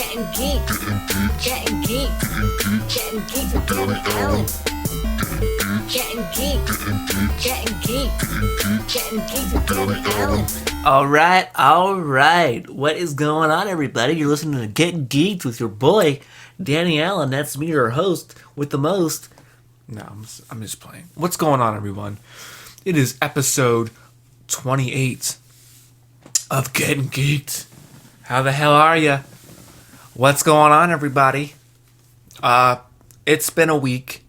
Gettin Geeked. Gettin Geeked. Gettin Geeked with Danny Allen. Gettin Geeked. Gettin Geeked. Gettin Geeked with Danny Allen. All right. What is going on, everybody? You're listening to Gettin Geeked with your boy, Danny Allen. That's me, your host with the most. No, I'm just playing. What's going on, everyone? It is episode 28 of Gettin Geeked. How the hell are you? What's going on, everybody? It's been a week.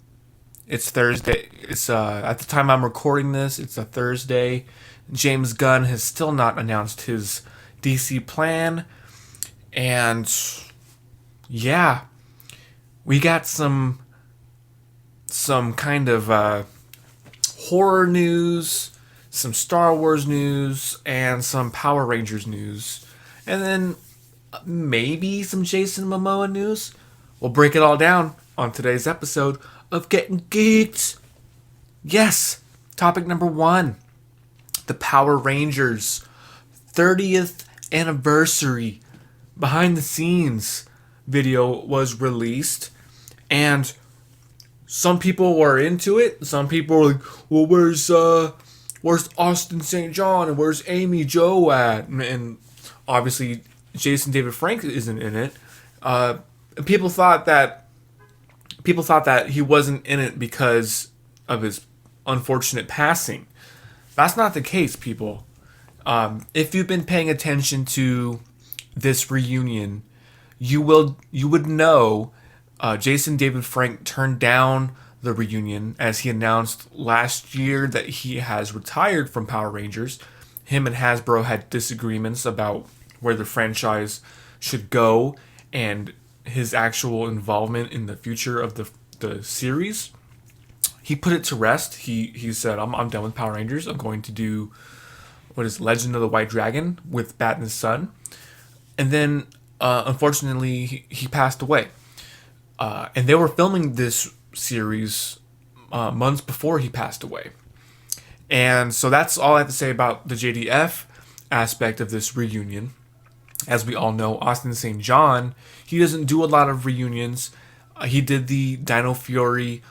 It's Thursday. It's at the time I'm recording this, it's a Thursday. James Gunn has still not announced his DC plan. And yeah, we got some kind of horror news, some Star Wars news, and some Power Rangers news. And then maybe some Jason Momoa news. We'll break it all down on today's episode of Gettin Geeked. Yes, topic number 1. The Power Rangers 30th anniversary behind the scenes video was released. And some people were into it. Some people were like, well, where's Austin St. John and where's Amy Jo at? And obviously, Jason David Frank isn't in it. People thought that he wasn't in it because of his unfortunate passing. That's not the case, people. If you've been paying attention to this reunion, you would know Jason David Frank turned down the reunion as he announced last year that he has retired from Power Rangers. Him and Hasbro had disagreements about where the franchise should go and his actual involvement in the future of the series. He put it to rest. He said, I'm done with Power Rangers. I'm going to do Legend of the White Dragon with Bat and his son. And then unfortunately he passed away. And they were filming this series months before he passed away. And so that's all I have to say about the JDF aspect of this reunion. As we all know, Austin St. John, he doesn't do a lot of reunions. He did the Dino Fury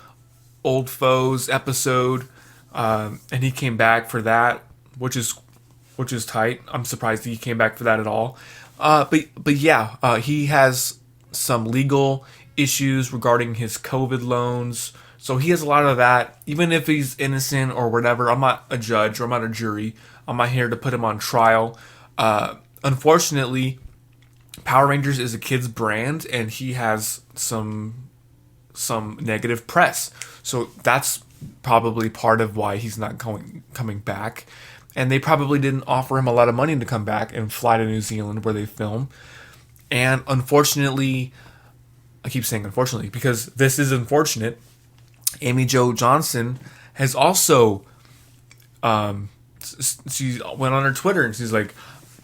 Old Foes episode, and he came back for that, which is tight. I'm surprised he came back for that at all. But yeah, he has some legal issues regarding his COVID loans. So he has a lot of that. Even if he's innocent or whatever, I'm not a judge or I'm not a jury. I'm not here to put him on trial. Unfortunately, Power Rangers is a kid's brand, and he has some negative press. So that's probably part of why he's not coming back. And they probably didn't offer him a lot of money to come back and fly to New Zealand where they film. And unfortunately, I keep saying unfortunately because this is unfortunate, Amy Jo Johnson has also she went on her Twitter and she's like,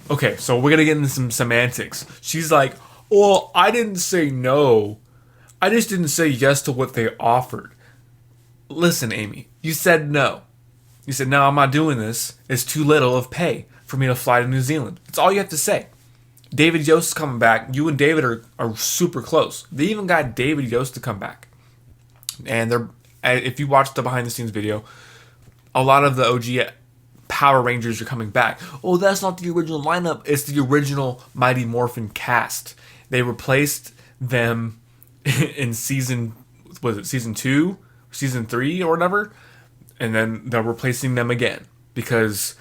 okay, so we're going to get into some semantics. She's like, well, I didn't say no. I just didn't say yes to what they offered. Listen, Amy, you said no. You said, no, I'm not doing this. It's too little of pay for me to fly to New Zealand. That's all you have to say. David Yost is coming back. You and David are super close. They even got David Yost to come back. And if you watch the behind the scenes video, a lot of the OG Power Rangers are coming back. Oh, that's not the original lineup. It's the original Mighty Morphin cast. They replaced them in season 2, season 3 or whatever, and then they're replacing them again because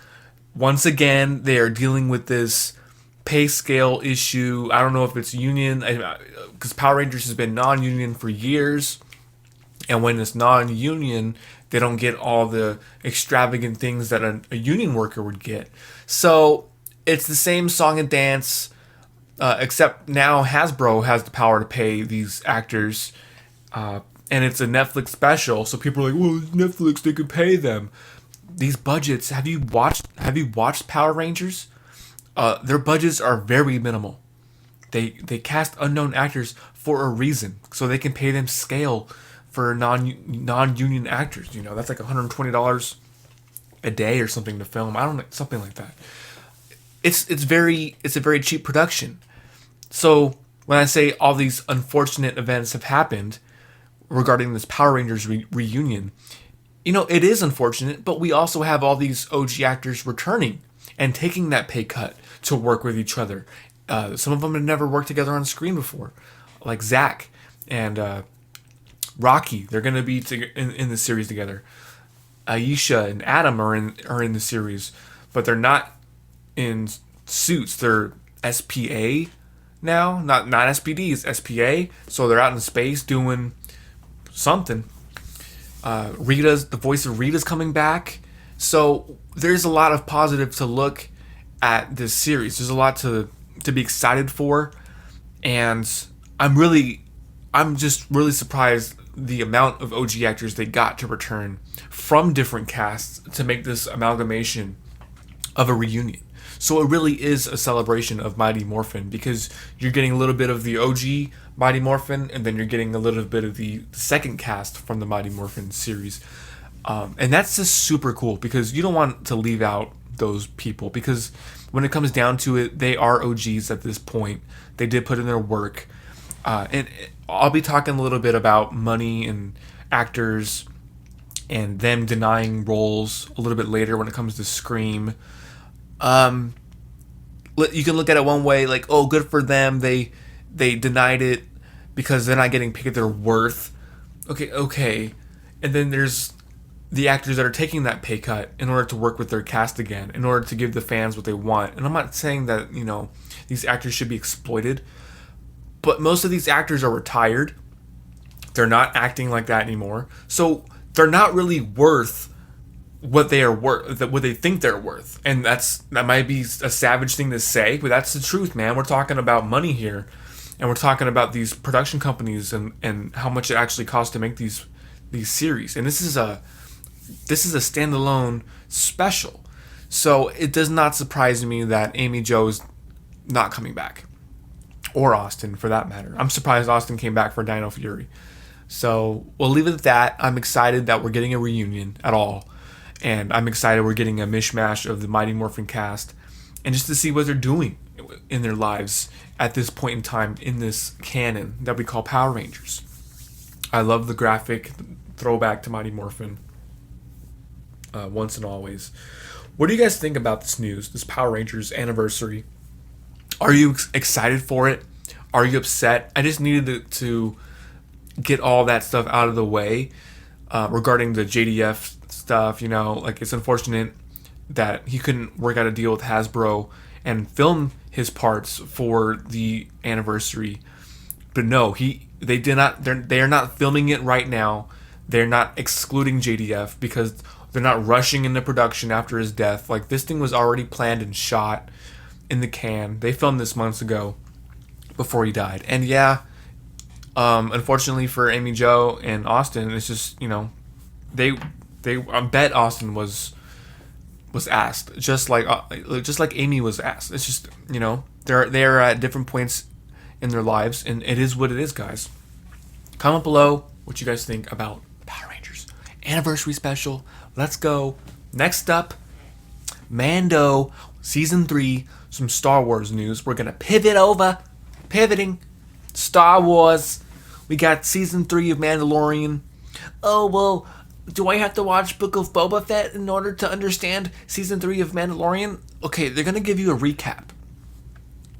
once again they are dealing with this pay scale issue. I don't know if it's union, because Power Rangers has been non-union for years, and when it's non-union, they don't get all the extravagant things that a union worker would get. So it's the same song and dance, except now Hasbro has the power to pay these actors, and it's a Netflix special. So people are like, well, Netflix, they could pay them. These budgets, have you watched Power Rangers? Their budgets are very minimal. They cast unknown actors for a reason, so they can pay them scale for non-union actors. You know, that's like $120 a day or something to film. I don't know, something like that. It's a very cheap production. So when I say all these unfortunate events have happened regarding this Power Rangers reunion, it is unfortunate, but we also have all these OG actors returning and taking that pay cut to work with each other. Some of them had never worked together on screen before, like Zach and Rocky. They're going to be in the series together. Aisha and Adam are in the series, but they're not in suits. They're SPA now, not SPD, it's SPA. So they're out in space doing something. The voice of Rita's coming back. So there's a lot of positive to look at this series. There's a lot to be excited for, and I'm just really surprised the amount of OG actors they got to return from different casts to make this amalgamation of a reunion. So it really is a celebration of Mighty Morphin, because you're getting a little bit of the OG Mighty Morphin, and then you're getting a little bit of the second cast from the Mighty Morphin series. And that's just super cool, because you don't want to leave out those people, because when it comes down to it, they are OGs at this point. They did put in their work. And I'll be talking a little bit about money and actors and them denying roles a little bit later when it comes to Scream. You can look at it one way, like, oh, good for them. They denied it because they're not getting paid their worth. Okay. And then there's the actors that are taking that pay cut in order to work with their cast again, in order to give the fans what they want. And I'm not saying that, these actors should be exploited, but most of these actors are retired. They're not acting like that anymore. So they're not really worth what they are worth, what they think they're worth. And that might be a savage thing to say, but that's the truth, man. We're talking about money here, and we're talking about these production companies and how much it actually costs to make these series. And this is a standalone special. So it does not surprise me that Amy Jo's not coming back, or Austin for that matter. I'm surprised Austin came back for Dino Fury. So we'll leave it at that. I'm excited that we're getting a reunion at all. And I'm excited we're getting a mishmash of the Mighty Morphin cast, and just to see what they're doing in their lives at this point in time in this canon that we call Power Rangers. I love the graphic throwback to Mighty Morphin once and always. What do you guys think about this news, this Power Rangers anniversary? Are you excited for it? Are you upset? I just needed to get all that stuff out of the way regarding the JDF stuff. It's unfortunate that he couldn't work out a deal with Hasbro and film his parts for the anniversary. But no, they did not. They are not filming it right now. They're not excluding JDF because they're not rushing into production after his death. Like, this thing was already planned and shot in the can. They filmed this months ago before he died. And yeah, unfortunately for Amy Jo and Austin, it's just, they I bet Austin was asked, just like Amy was asked. It's just, they're at different points in their lives, and it is what it is, guys. Comment below what you guys think about Power Rangers anniversary special. Let's go. Next up, Mando season 3, some Star Wars news. We're gonna pivoting Star Wars. We got season 3 of Mandalorian. Oh, well, do I have to watch Book of Boba Fett in order to understand season 3 of Mandalorian? Okay, they're gonna give you a recap.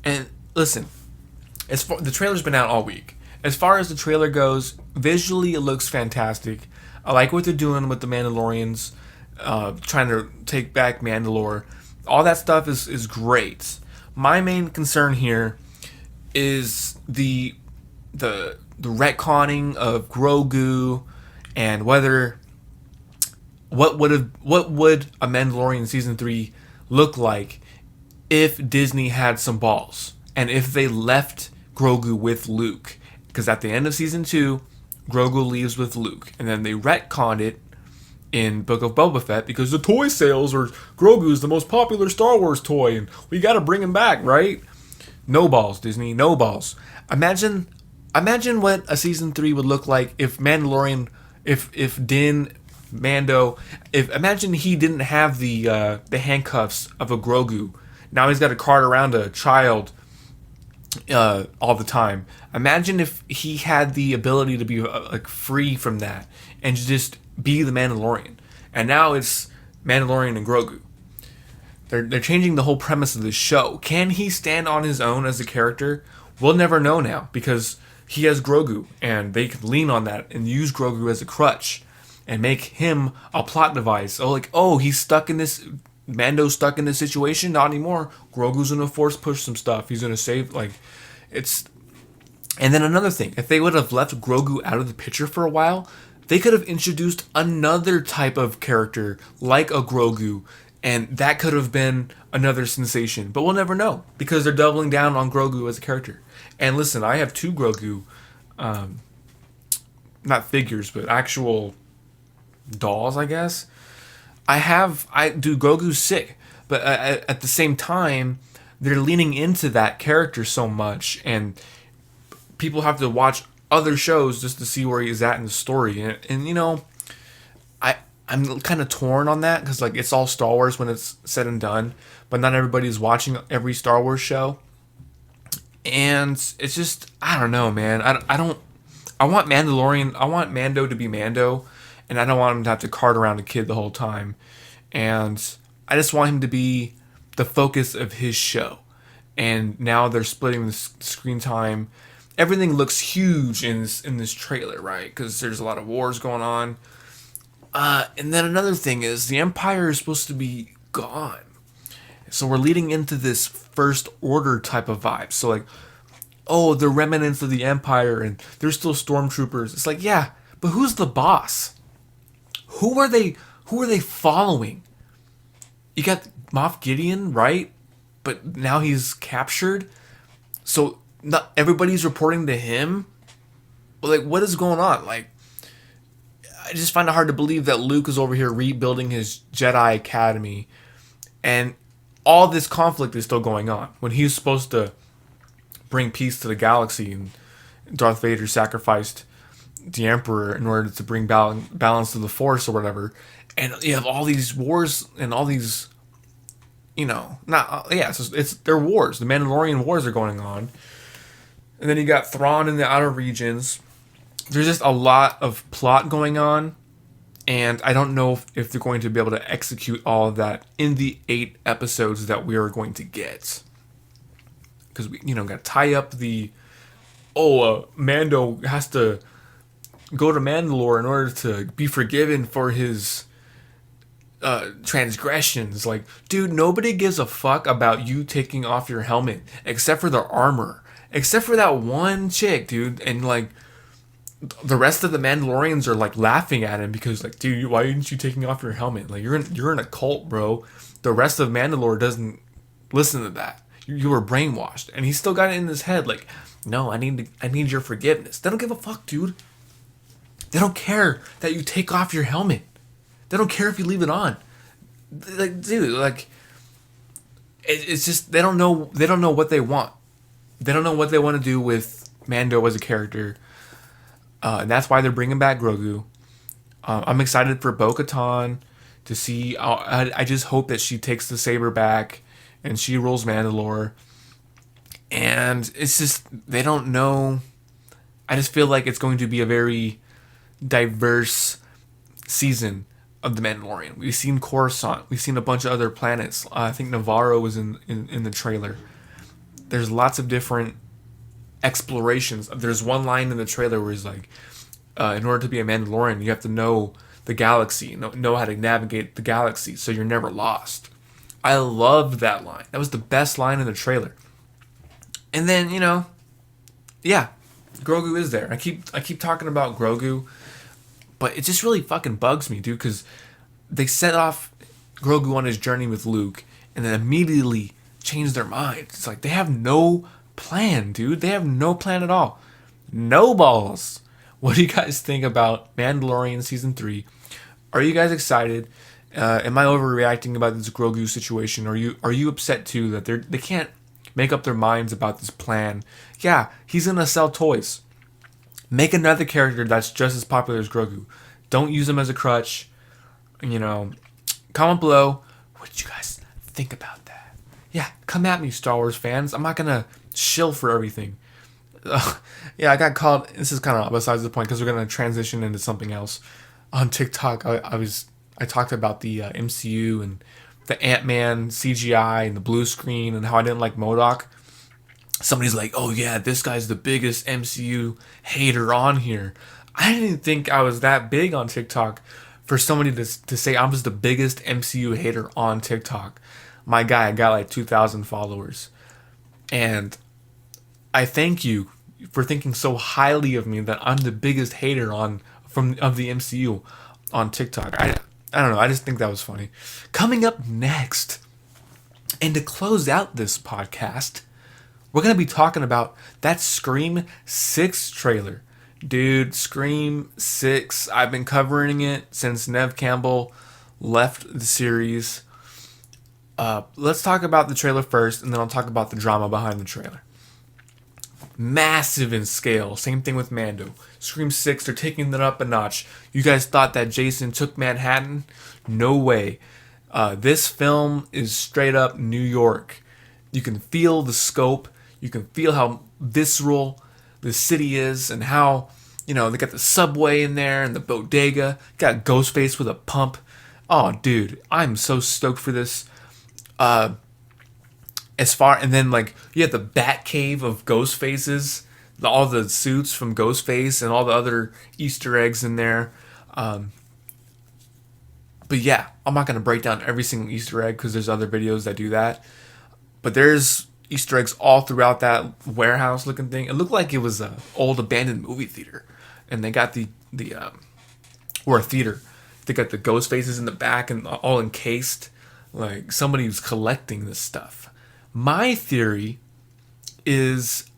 And listen, the trailer's been out all week. As far as the trailer goes, visually it looks fantastic. I like what they're doing with the Mandalorians, trying to take back Mandalore. All that stuff is great. My main concern here is the retconning of Grogu, and what would a Mandalorian season 3 look like if Disney had some balls, and if they left Grogu with Luke. Because at the end of season 2, Grogu leaves with Luke, and then they retconned it in Book of Boba Fett because the toy sales are Grogu's the most popular Star Wars toy, and we got to bring him back, right? No balls, Disney, no balls. Imagine what a season 3 would look like if Mandalorian, if imagine he didn't have the handcuffs of a Grogu. Now he's got to cart around a child all the time. Imagine if he had the ability to be like free from that and just be the Mandalorian. And now it's Mandalorian and Grogu. They're changing the whole premise of this show. Can he stand on his own as a character? We'll never know now because he has Grogu, and they can lean on that and use Grogu as a crutch and make him a plot device. He's stuck in this. Mando's stuck in this situation. Not anymore. Grogu's gonna force push some stuff. He's gonna save it's. And then another thing, if they would have left Grogu out of the picture for a while, they could have introduced another type of character like a Grogu, and that could have been another sensation. But we'll never know because they're doubling down on Grogu as a character. And listen, I have 2 Grogu, not figures, but actual dolls, I guess. Grogu's sick, but at the same time, they're leaning into that character so much, and people have to watch other shows just to see where he's at in the story. And you know, I'm kind of torn on that because it's all Star Wars when it's said and done, but not everybody's watching every Star Wars show, and it's just I don't know, man. I want Mandalorian. I want Mando to be Mando. And I don't want him to have to cart around a kid the whole time. And I just want him to be the focus of his show. And now they're splitting the screen time. Everything looks huge in this trailer, right? Because there's a lot of wars going on. And then another thing is the Empire is supposed to be gone. So we're leading into this First Order type of vibe. So the remnants of the Empire and there's still stormtroopers. It's yeah, but who's the boss? Who are they following? You got Moff Gideon, right? But now he's captured. So not everybody's reporting to him. What is going on? I just find it hard to believe that Luke is over here rebuilding his Jedi Academy and all this conflict is still going on when he's supposed to bring peace to the galaxy, and Darth Vader sacrificed the Emperor in order to bring balance to the Force or whatever. And you have all these wars and all these, they're wars. The Mandalorian wars are going on. And then you got Thrawn in the outer regions. There's just a lot of plot going on. And I don't know if they're going to be able to execute all of that in the 8 episodes that we are going to get. Because we, got to tie up Mando has to go to Mandalore in order to be forgiven for his transgressions. Dude, nobody gives a fuck about you taking off your helmet except for the armor, except for that one chick, dude. And the rest of the Mandalorians are laughing at him because dude, why aren't you taking off your helmet? You're in a cult, bro. The rest of Mandalore doesn't listen to that. You were brainwashed, and he's still got it in his head. No, I need your forgiveness. They don't give a fuck, dude. They don't care that you take off your helmet. They don't care if you leave it on. Dude, it's just they don't know what they want. They don't know what they want to do with Mando as a character. And that's why they're bringing back Grogu. I'm excited for Bo-Katan to see. I just hope that she takes the saber back and she rules Mandalore. And it's just they don't know. I just feel like it's going to be a very diverse season of The Mandalorian. We've seen Coruscant. We've seen a bunch of other planets. I think Navarro was in the trailer. There's lots of different explorations. There's one line in the trailer where he's in order to be a Mandalorian, you have to know the galaxy, know how to navigate the galaxy so you're never lost. I loved that line. That was the best line in the trailer. And then, Grogu is there. I keep talking about Grogu, but it just really fucking bugs me, dude, because they set off Grogu on his journey with Luke and then immediately change their minds. It's they have no plan, dude. They have no plan at all. No balls. What do you guys think about Mandalorian Season 3? Are you guys excited? Am I overreacting about this Grogu situation? Are you upset too that they can't make up their minds about this plan? Yeah, he's gonna sell toys. Make another character that's just as popular as Grogu. Don't use him as a crutch. Comment below what you guys think about that. Yeah, come at me, Star Wars fans. I'm not gonna shill for everything. Yeah, I got called. This is kind of besides the point because we're gonna transition into something else. On TikTok, I talked about the MCU and the Ant-Man CGI and the blue screen and how I didn't like MODOK. Somebody's like, "Oh yeah, this guy's the biggest MCU hater on here." I didn't think I was that big on TikTok for somebody to say I was the biggest MCU hater on TikTok. My guy, I got like 2,000 followers, and I thank you for thinking so highly of me that I'm the biggest hater of the MCU on TikTok. I don't know. I just think that was funny. Coming up next, and to close out this podcast, we're going to be talking about that Scream 6 trailer. Dude, Scream 6, I've been covering it since Neve Campbell left the series. Let's talk about the trailer first, and then I'll talk about the drama behind the trailer. Massive in scale. Same thing with Mando. Scream 6, they're taking it up a notch. You guys thought that Jason took Manhattan? No way. This film is straight up New York. You can feel the scope. You can feel how visceral the city is and how, they got the subway in there and the bodega. Got Ghostface with a pump. Oh, dude, I'm so stoked for this. And then you have the Batcave of Ghostfaces, all the suits from Ghostface and all the other Easter eggs in there. But yeah, I'm not gonna break down every single Easter egg because there's other videos that do that. But there's Easter eggs all throughout that warehouse looking thing. It looked like it was an old abandoned movie theater, and they got or a theater. They got the Ghostfaces in the back and all encased, like somebody was collecting this stuff. My theory is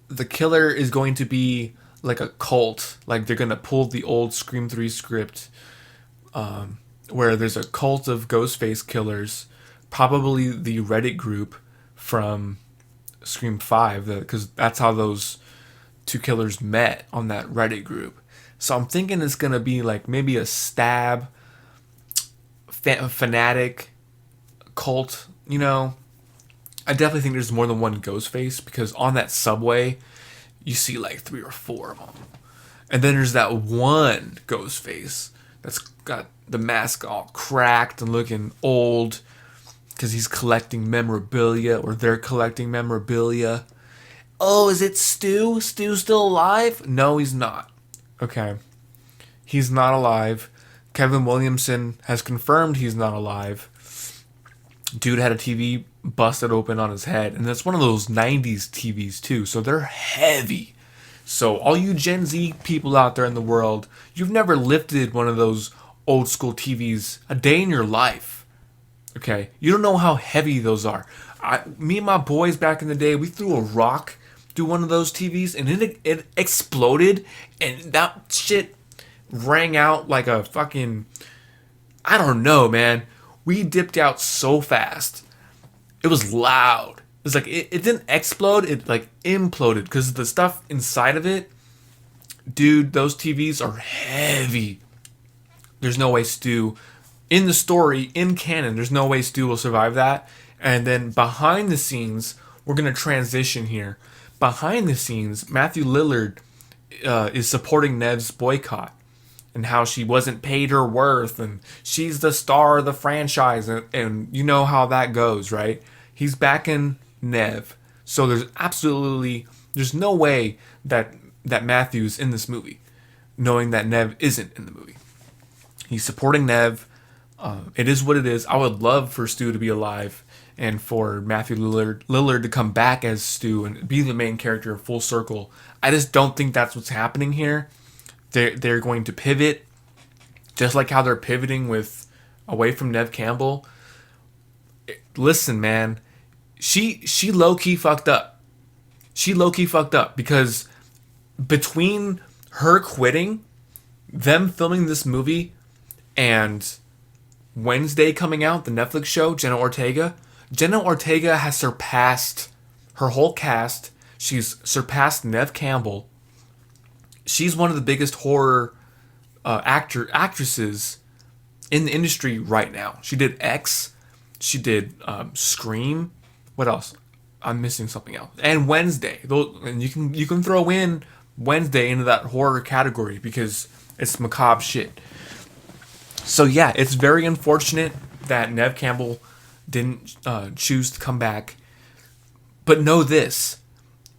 the killer is going to be like a cult. Like they're going to pull the old Scream 3 script where there's a cult of Ghostface killers, probably the Reddit group from Scream 5, because that's how those two killers met, on that Reddit group. So I'm thinking it's going to be like maybe a stab, fanatic cult, I definitely think there's more than one Ghostface, because on that subway, you see like 3 or 4 of them. And then there's that one Ghostface that's got the mask all cracked and looking old because he's collecting memorabilia, or they're collecting memorabilia. Oh, is it Stu? Stu's still alive? No, he's not. Okay. He's not alive. Kevin Williamson has confirmed he's not alive. Dude had a TV busted open on his head, and it's one of those 90s TVs too, so they're heavy. So all you Gen Z people out there in the world, you've never lifted one of those old school TVs a day in your life. Okay? You don't know how heavy those are. Me and my boys back in the day, we threw a rock through one of those TVs, and it exploded, and that shit rang out like a fucking, I don't know, man. We dipped out so fast. It was loud. It was like, it didn't explode, it like imploded, because the stuff inside of it, dude, those TVs are heavy. There's no way Stu, in the story, in canon, there's no way Stu will survive that. And then behind the scenes, we're going to transition here. Behind the scenes, Matthew Lillard is supporting Neve's boycott, and how she wasn't paid her worth, and she's the star of the franchise, and you know how that goes, right? He's backing Neve, so there's no way that Matthew's in this movie, knowing that Neve isn't in the movie. He's supporting Neve. It is what it is. I would love for Stu to be alive, and for Matthew Lillard to come back as Stu and be the main character full circle. I just don't think that's what's happening here. They're going to pivot, just like how they're pivoting away from Neve Campbell. Listen, man, she low-key fucked up. She low-key fucked up, because between her quitting, them filming this movie, and Wednesday coming out, the Netflix show, Jenna Ortega has surpassed her whole cast. She's surpassed Neve Campbell. She's one of the biggest horror actresses in the industry right now. She did X. She did Scream. What else? I'm missing something else. And Wednesday. And you can throw in Wednesday into that horror category because it's macabre shit. So yeah, it's very unfortunate that Neve Campbell didn't choose to come back. But know this.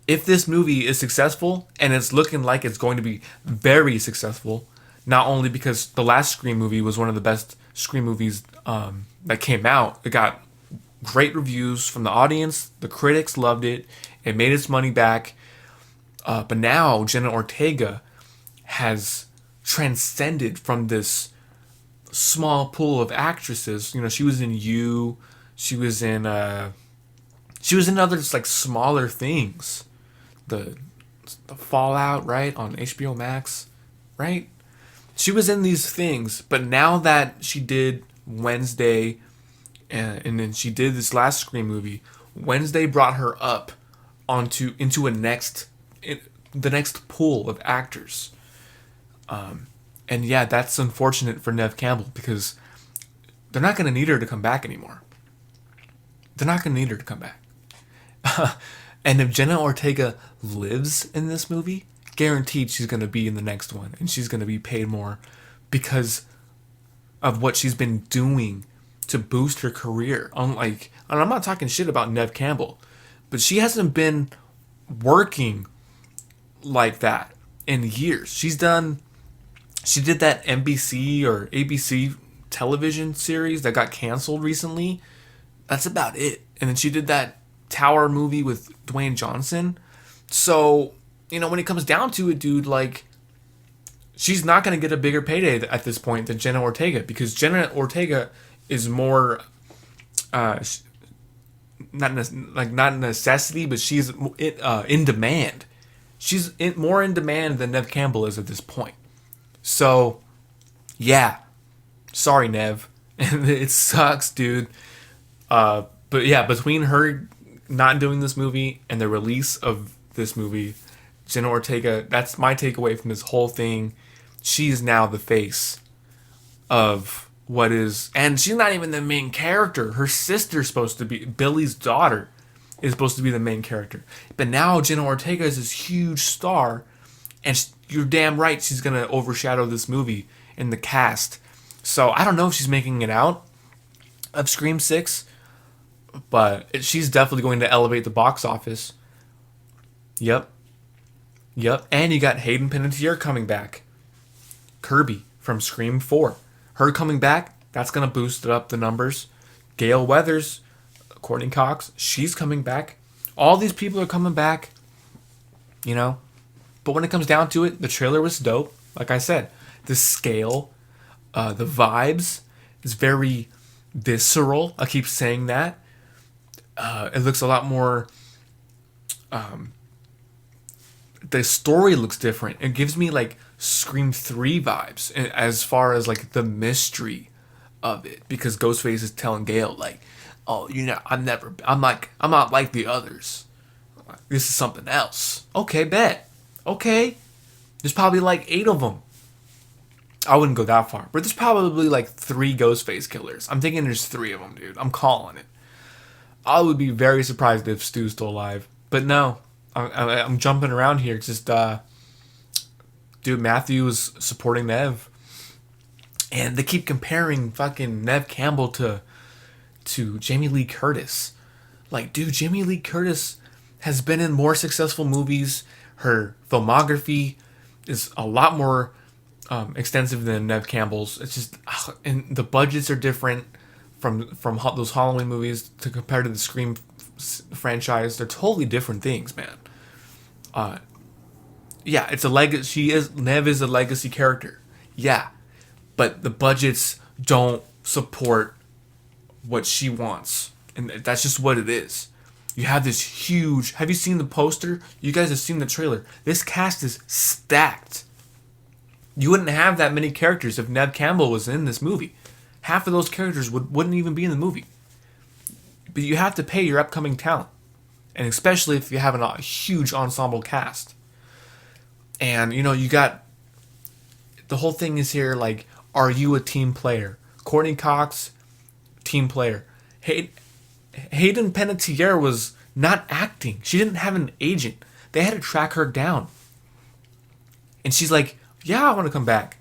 If this movie is successful, and it's looking like it's going to be very successful, not only because the last Scream movie was one of the best Scream movies that came out, it got great reviews from the audience, the critics loved it, it made its money back, but now Jenna Ortega has transcended from this small pool of actresses. You know, she was in You, she was in other just like smaller things. The Fallout, right, on HBO Max, right? She was in these things, but now that she did Wednesday, and then she did this last Scream movie, Wednesday brought her up into the next pool of actors. And yeah, that's unfortunate for Neve Campbell because they're not going to need her to come back anymore. They're not going to need her to come back. And if Jenna Ortega lives in this movie, guaranteed she's going to be in the next one. And she's going to be paid more because of what she's been doing to boost her career. And I'm not talking shit about Neve Campbell, but she hasn't been working like that in years. She did that NBC or ABC television series that got canceled recently. That's about it. And then she did that Tower movie with Dwayne Johnson. So, you know, when it comes down to it, dude, like, she's not going to get a bigger payday at this point than Jenna Ortega, because Jenna Ortega is more, not a necessity, but she's in demand. She's more in demand than Neve Campbell is at this point. So, yeah. Sorry, Neve. And it sucks, dude. But yeah, between her not doing this movie and the release of this movie, Jenna Ortega, that's my takeaway from this whole thing. She's now the face of what is, and she's not even the main character. Her sister's supposed to be, Billy's daughter is supposed to be the main character. But now Jenna Ortega is this huge star, and you're damn right she's going to overshadow this movie in the cast. So I don't know if she's making it out of Scream 6, but she's definitely going to elevate the box office. Yep. And you got Hayden Panettiere coming back. Kirby from Scream 4. Her coming back, that's going to boost up the numbers. Gail Weathers, Courtney Cox, she's coming back. All these people are coming back, you know. But when it comes down to it, the trailer was dope. Like I said, the scale, the vibes is very visceral. I keep saying that. It looks a lot more... the story looks different. It gives me like Scream 3 vibes as far as like the mystery of it, because Ghostface is telling Gale like, oh, you know, I'm not like the others. This is something else. Okay, bet. Okay. There's probably like 8 of them. I wouldn't go that far, but there's probably like 3 Ghostface killers. I'm thinking there's 3 of them, dude. I'm calling it. I would be very surprised if Stu's still alive, but no. I'm jumping around here. It's just, dude, Matthew is supporting Neve, and they keep comparing fucking Neve Campbell to Jamie Lee Curtis. Like, dude, Jamie Lee Curtis has been in more successful movies. Her filmography is a lot more extensive than Neve Campbell's. It's just, and the budgets are different from those Halloween movies to compare to the Scream franchise. They're totally different things, man. Yeah, it's a legacy. Neve is a legacy character. Yeah, but the budgets don't support what she wants, and that's just what it is. You have this huge... Have you seen the poster? You guys have seen the trailer. This cast is stacked. You wouldn't have that many characters if Neve Campbell was in this movie. Half of those characters wouldn't even be in the movie. But you have to pay your upcoming talent. And especially if you have a huge ensemble cast. And, you know, you got... The whole thing is here, like, are you a team player? Courtney Cox, team player. Hayden Panettiere was not acting. She didn't have an agent. They had to track her down. And she's like, yeah, I want to come back.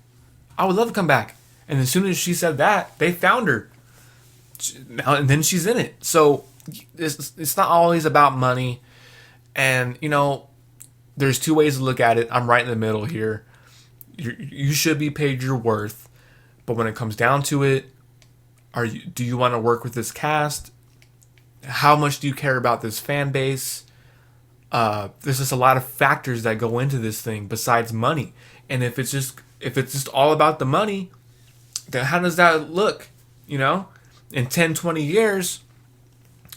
I would love to come back. And as soon as she said that, they found her. And then she's in it. So it's not always about money. And, you know, there's two ways to look at it. I'm right in the middle here. You should be paid your worth. But when it comes down to it, do you want to work with this cast? How much do you care about this fan base? There's just a lot of factors that go into this thing besides money. And if it's just all about the money, then how does that look? You know, in 10, 20 years,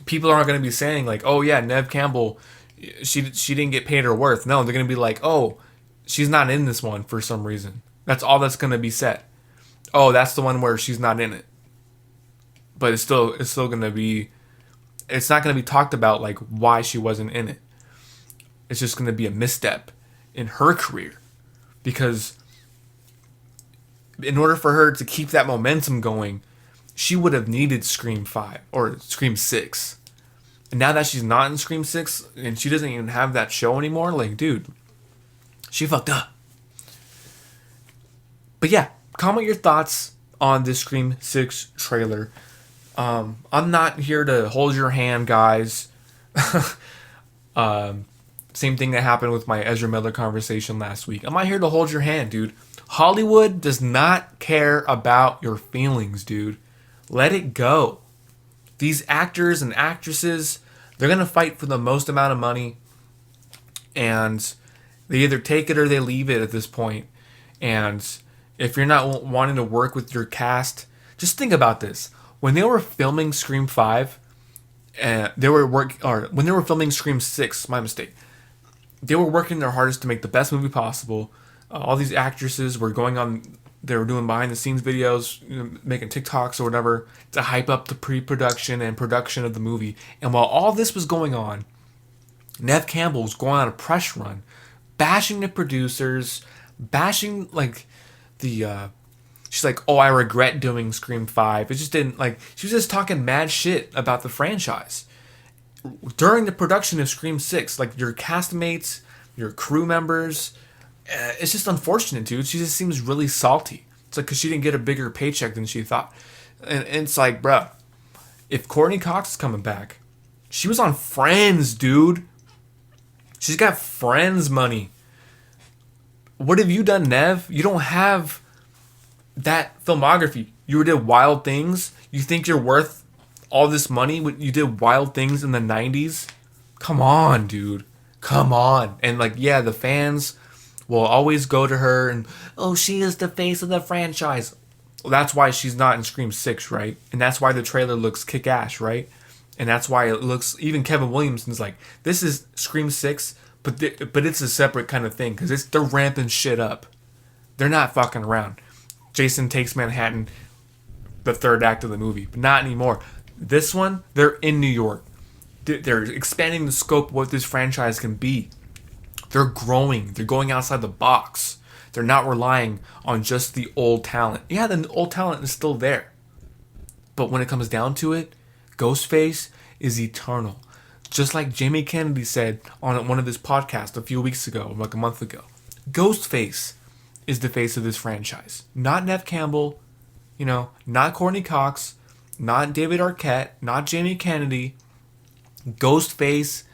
people aren't going to be saying like, oh yeah, Neve Campbell, she didn't get paid her worth. No, they're going to be like, oh, she's not in this one for some reason. That's all that's going to be said. Oh, that's the one where she's not in it. But it's still going to be, it's not going to be talked about like why she wasn't in it. It's just going to be a misstep in her career. Because in order for her to keep that momentum going, she would have needed Scream 5 or Scream 6. And now that she's not in Scream 6 and she doesn't even have that show anymore, like, dude, she fucked up. But yeah, comment your thoughts on this Scream 6 trailer. I'm not here to hold your hand, guys. Same thing that happened with my Ezra Miller conversation last week. I'm not here to hold your hand, dude. Hollywood does not care about your feelings, dude. Let it go. These actors and actresses, they're going to fight for the most amount of money. And they either take it or they leave it at this point. And if you're not wanting to work with your cast, just think about this. When they were filming Scream 5, when they were filming Scream 6, my mistake. They were working their hardest to make the best movie possible. All these actresses were they were doing behind the scenes videos, you know, making TikToks or whatever to hype up the pre-production and production of the movie. And while all this was going on, Neve Campbell was going on a press run, bashing the producers, bashing like she's like, oh, I regret doing Scream 5. It just didn't, like, she was just talking mad shit about the franchise. During the production of Scream 6, like, your castmates, your crew members, it's just unfortunate, dude. She just seems really salty. It's like because she didn't get a bigger paycheck than she thought. And it's like, bro, if Courtney Cox is coming back, she was on Friends, dude. She's got Friends money. What have you done, Neve? You don't have that filmography. You did Wild Things. You think you're worth all this money when you did Wild Things in the 90s? Come on, dude. Come on. And like, yeah, the fans will always go to her and, oh, she is the face of the franchise. Well, that's why she's not in Scream 6, right? And that's why the trailer looks kick-ass, right? And that's why it looks, even Kevin Williamson's like, this is Scream 6, but it's a separate kind of thing because they're ramping shit up. They're not fucking around. Jason Takes Manhattan, the third act of the movie, but not anymore. This one, they're in New York. They're expanding the scope of what this franchise can be. They're growing. They're going outside the box. They're not relying on just the old talent. Yeah, the old talent is still there. But when it comes down to it, Ghostface is eternal. Just like Jamie Kennedy said on one of his podcasts a few weeks ago, like a month ago. Ghostface is the face of this franchise. Not Neve Campbell, you know, not Courtney Cox, not David Arquette, not Jamie Kennedy. Ghostface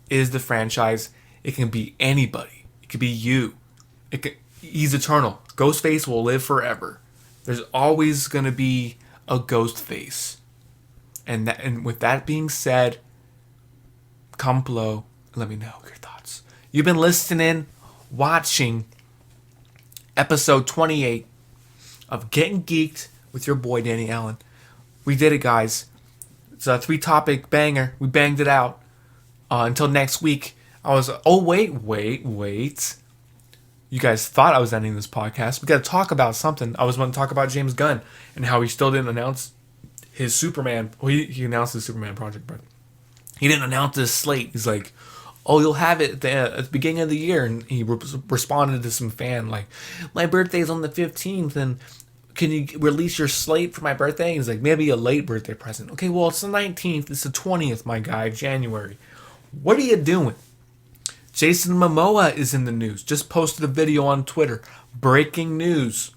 is the franchise. It can be anybody. It could be you. He's eternal. Ghostface will live forever. There's always going to be a Ghostface. And with that being said, comment below and let me know your thoughts. You've been listening, watching episode 28 of Gettin Geeked with your boy Danny Allen. We did it, guys. It's a 3-topic banger. We banged it out. Until next week. Wait. You guys thought I was ending this podcast. We got to talk about something. I was going to talk about James Gunn and how he still didn't announce his Superman. Well, he announced his Superman project, but he didn't announce his slate. He's like, oh, you'll have it at the beginning of the year. And he responded to some fan like, my birthday's on the 15th and can you release your slate for my birthday? He's like, maybe a late birthday present. Okay, well, it's the 19th. It's the 20th, my guy, January. What are you doing? Jason Momoa is in the news. Just posted a video on Twitter. Breaking news.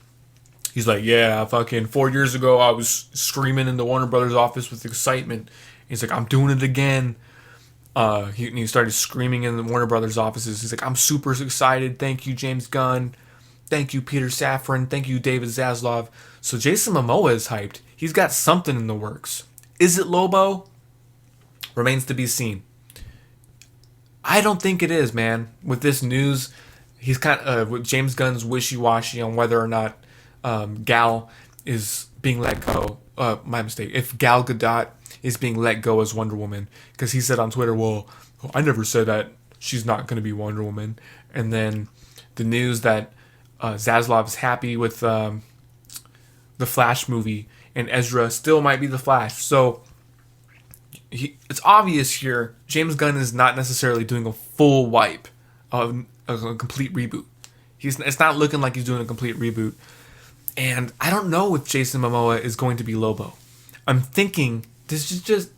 He's like, yeah, fucking 4 years ago, I was screaming in the Warner Brothers office with excitement. He's like, I'm doing it again. He started screaming in the Warner Brothers offices. He's like, I'm super excited. Thank you, James Gunn. Thank you, Peter Safran. Thank you, David Zaslav. So Jason Momoa is hyped. He's got something in the works. Is it Lobo? Remains to be seen. I don't think it is, man. With this news, he's kind of with James Gunn's wishy-washy on whether or not Gal is being let go. My mistake. If Gal Gadot is being let go as Wonder Woman, because he said on Twitter, well, I never said that she's not going to be Wonder Woman. And then the news that Zaslav is happy with the Flash movie, and Ezra still might be the Flash. So it's obvious here, James Gunn is not necessarily doing a full wipe of a complete reboot. It's not looking like he's doing a complete reboot. And I don't know if Jason Momoa is going to be Lobo. I'm thinking this is just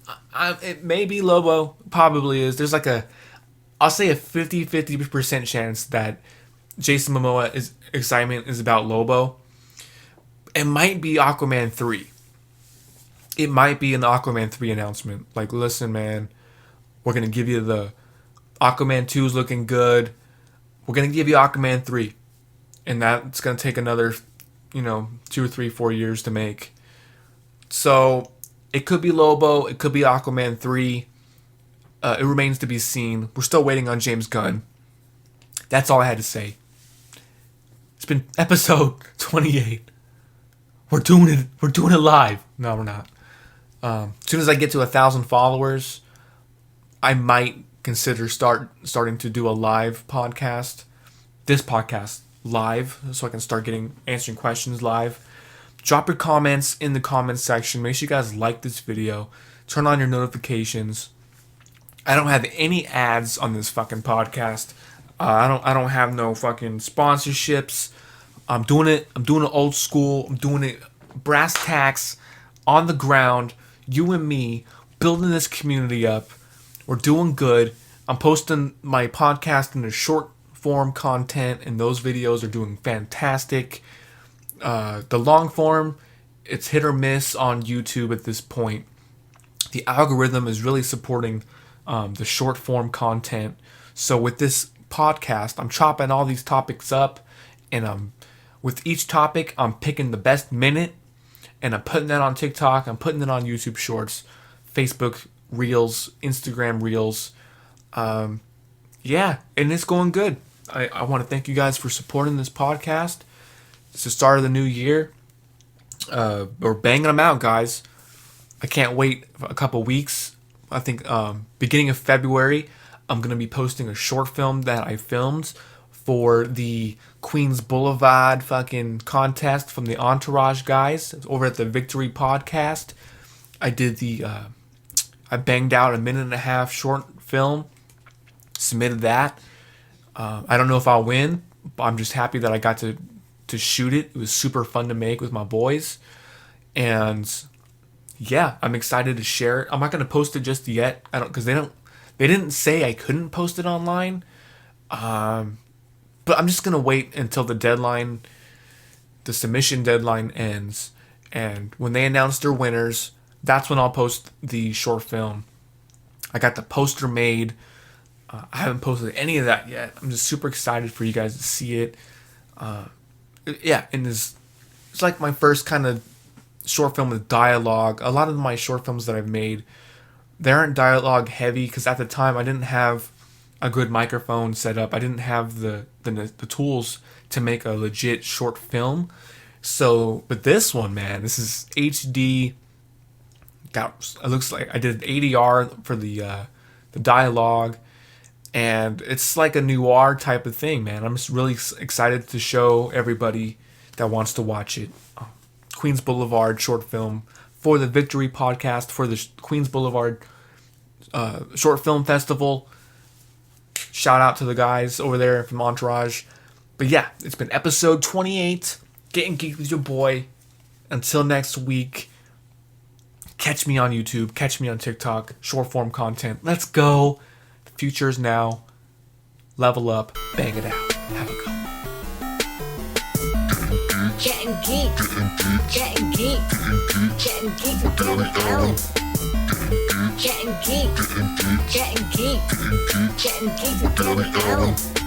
it may be Lobo, probably is. There's like I'll say a 50% chance that Jason Momoa excitement is about Lobo. It might be Aquaman 3. It might be an Aquaman 3 announcement. Like, listen, man, we're going to give you the Aquaman 2 is looking good. We're going to give you Aquaman 3. And that's going to take another, 2 or 3, 4 years to make. So it could be Lobo. It could be Aquaman 3. It remains to be seen. We're still waiting on James Gunn. That's all I had to say. It's been episode 28. We're doing it. We're doing it live. No, we're not. As soon as I get to 1,000 followers, I might consider starting to do a live podcast. This podcast live, so I can start answering questions live. Drop your comments in the comments section. Make sure you guys like this video. Turn on your notifications. I don't have any ads on this fucking podcast. I don't have no fucking sponsorships. I'm doing it old school. I'm doing it brass tacks, on the ground, you and me, building this community up. We're doing good. I'm posting my podcast in a short form content, and those videos are doing fantastic. The long form, it's hit or miss on YouTube at this point. The algorithm is really supporting the short form content. So with this podcast, I'm chopping all these topics up, and with each topic, I'm picking the best minute, and I'm putting that on TikTok. I'm putting it on YouTube Shorts, Facebook Reels, Instagram Reels. Yeah, and it's going good. I want to thank you guys for supporting this podcast. It's the start of the new year. We're banging them out, guys. I can't wait for a couple weeks. I think beginning of February, I'm going to be posting a short film that I filmed for the Queens Boulevard fucking contest from the Entourage guys over at the Victory Podcast. I did I banged out a 1.5-minute short film, submitted that. I don't know if I'll win, but I'm just happy that I got to shoot it. It was super fun to make with my boys. And yeah, I'm excited to share it. I'm not going to post it just yet. Because they didn't say I couldn't post it online. But I'm just going to wait until the submission deadline ends. And when they announce their winners, that's when I'll post the short film. I got the poster made. I haven't posted any of that yet. I'm just super excited for you guys to see it. Yeah, and it's like my first kind of short film with dialogue. A lot of my short films that I've made, they aren't dialogue heavy because at the time I didn't have a good microphone set up. I didn't have the tools to make a legit short film. So, but this one, man, this is HD. It looks like I did ADR for the dialogue, and it's like a noir type of thing, man. I'm just really excited to show everybody that wants to watch it. Queens Boulevard short film for the Victory Podcast, for the Queens Boulevard Short Film Festival. Shout out to the guys over there from Entourage. But yeah, it's been episode 28. Getting Geeked with your boy. Until next week, catch me on YouTube, catch me on TikTok, short form content. Let's go. Future's now. Level up. Bang it out. Have a go. Gettin Geeked. Gettin Geeked. Gettin Geeked with Gary Allen. Gettin Geeked. Gettin Geeked. Gettin Geeked with Gary Allen.